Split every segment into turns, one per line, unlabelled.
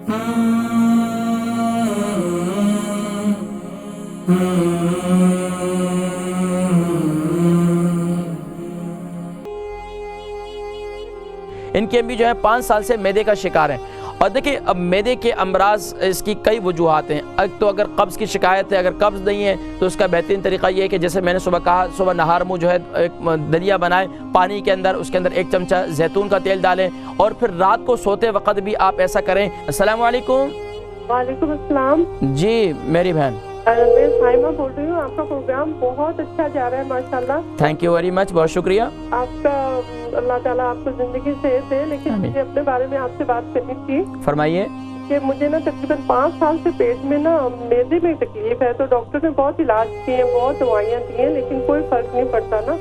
ان کی امی جو ہے 5 سال سے معدے کا شکار ہیں. اور دیکھیں اب معدے کے امراض اس کی کئی وجوہات ہیں. تو اگر قبض کی شکایت ہے، اگر قبض نہیں ہے تو اس کا بہترین طریقہ یہ ہے کہ جیسے میں نے صبح کہا، صبح نہار منہ جو ہے ایک دلیا بنائیں پانی کے اندر، اس کے اندر 1 چمچہ زیتون کا تیل ڈالیں، اور پھر رات کو سوتے وقت بھی آپ ایسا کریں. السلام علیکم.
وعلیکم السلام.
جی میری بہن
میں سائمہ بول رہی ہوں. آپ کا پروگرام بہت اچھا جا رہا ہے ماشاءاللہ.
تھینک یو ویری مچ، بہت شکریہ.
آپ کا اللہ تعالیٰ آپ کو زندگی صحت دے. لیکن مجھے اپنے بارے میں آپ سے بات کرنی تھی.
فرمائیے.
کہ مجھے نا تقریباً 5 سال سے پیٹ میں نا معدے میں تکلیف ہے. تو ڈاکٹر نے بہت علاج کیے ہیں، بہت دوائیاں دی ہیں، لیکن کوئی فرق نہیں پڑتا نا.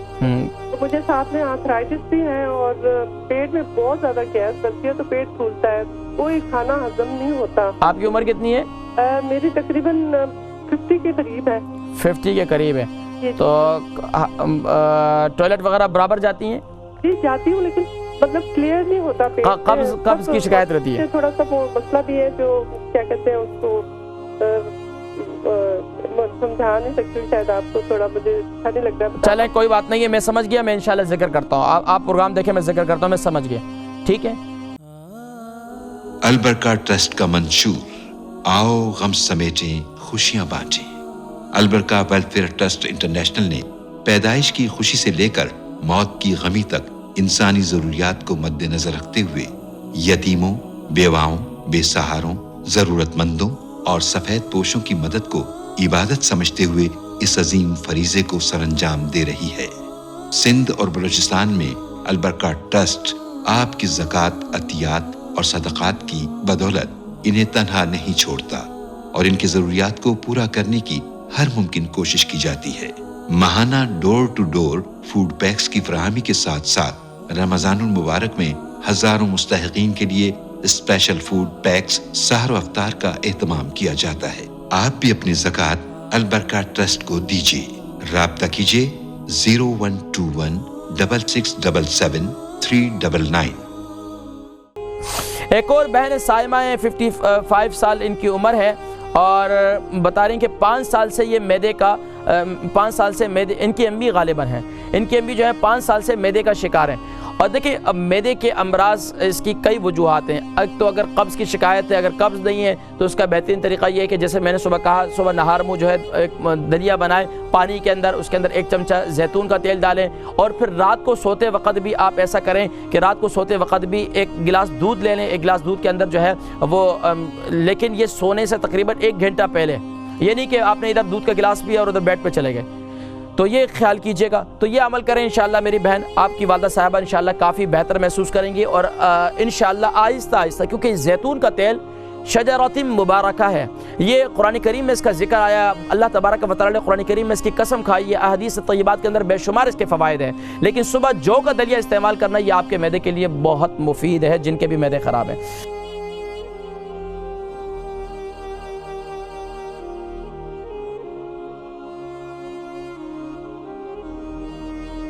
تو مجھے ساتھ میں آرتھرائٹس بھی ہے اور پیٹ میں بہت زیادہ گیس بنتی ہے، تو پیٹ پھولتا ہے، کوئی کھانا ہضم نہیں ہوتا.
آپ کی عمر کتنی ہے؟
میری تقریباً 50 کے قریب ہے.
50 کے قریب ہے. تو ٹوائلٹ وغیرہ برابر جاتی ہیں؟
جی جاتی ہوں، لیکن مطلب کلیئر نہیں ہوتا.
قبض کی شکایت رہتی ہے؟
تھوڑا سا وہ مسئلہ بھی ہے، جو کیا کہتے ہیں اس کو سمجھا نہیں سکتی شاید آپ کو، تھوڑا مجھے اچھا نہیں لگ رہا.
چلیں کوئی بات نہیں ہے، میں سمجھ گیا. میں انشاءاللہ ذکر کرتا ہوں. آپ پروگرام دیکھیں، میں ذکر کرتا ہوں. میں سمجھ گیا، ٹھیک ہے.
البرکہ ٹرسٹ کا منشور آؤ غم سمیٹیں خوشیاں بانٹیں. البرکہ ویلفیئر ٹرسٹ انٹرنیشنل نے پیدائش کی خوشی سے لے کر موت کی غمی تک انسانی ضروریات کو مد نظر رکھتے ہوئے یتیموں، بیواؤں، بے سہاروں، ضرورت مندوں اور سفید پوشوں کی مدد کو عبادت سمجھتے ہوئے اس عظیم فریضے کو سر انجام دے رہی ہے. سندھ اور بلوچستان میں البرکہ ٹرسٹ آپ کی زکوٰۃ، عطیات اور صدقات کی بدولت انہیں تنہا نہیں چھوڑتا اور ان کی ضروریات کو پورا کرنے کی ہر ممکن کوشش کی جاتی ہے. ماہانہ ڈور ٹو ڈور فوڈ پیکس کی فراہمی کے ساتھ ساتھ رمضان المبارک میں ہزاروں مستحقین کے لیے اسپیشل فوڈ پیکس سحر و افطار کا اہتمام کیا جاتا ہے. آپ بھی اپنی زکوٰۃ البرکہ ٹرسٹ کو دیجیے. رابطہ کیجیے 0121 6677 399.
ایک اور بہن سائمہ ہے، 55 سال ان کی عمر ہے، اور بتا رہی ہیں کہ 5 سال سے یہ معدے کا 5 سال سے معدے، ان کی امی غالباً ہیں، ان کی امی جو ہے 5 سال سے معدے کا شکار ہیں. اور دیکھیں اب معدے کے امراض اس کی کئی وجوہات ہیں. تو اگر قبض کی شکایت ہے، اگر قبض نہیں ہے تو اس کا بہترین طریقہ یہ ہے کہ جیسے میں نے صبح کہا، صبح نہار منہ جو ہے ایک دلیا بنائیں پانی کے اندر، اس کے اندر 1 چمچہ زیتون کا تیل ڈالیں، اور پھر رات کو سوتے وقت بھی آپ ایسا کریں کہ رات کو سوتے وقت بھی 1 گلاس دودھ لے لیں. 1 گلاس دودھ کے اندر جو ہے وہ لیکن یہ سونے سے تقریباً 1 گھنٹہ پہلے. یہ نہیں کہ آپ نے ادھر دودھ کا گلاس پیا اور ادھر بیڈ پہ چلے گئے. تو یہ خیال کیجئے گا. تو یہ عمل کریں انشاءاللہ میری بہن، آپ کی والدہ صاحبہ انشاءاللہ کافی بہتر محسوس کریں گی. اور انشاءاللہ آہستہ آہستہ، کیونکہ زیتون کا تیل شجرۃ مبارکہ ہے، یہ قرآن کریم میں اس کا ذکر آیا. اللہ تبارک و تعالیٰ نے قرآن کریم میں اس کی قسم کھائی ہے. احادیث طیبات کے اندر بے شمار اس کے فوائد ہیں. لیکن صبح جو کا دلیا استعمال کرنا یہ آپ کے معدے کے لیے بہت مفید ہے، جن کے بھی معدے خراب ہیں.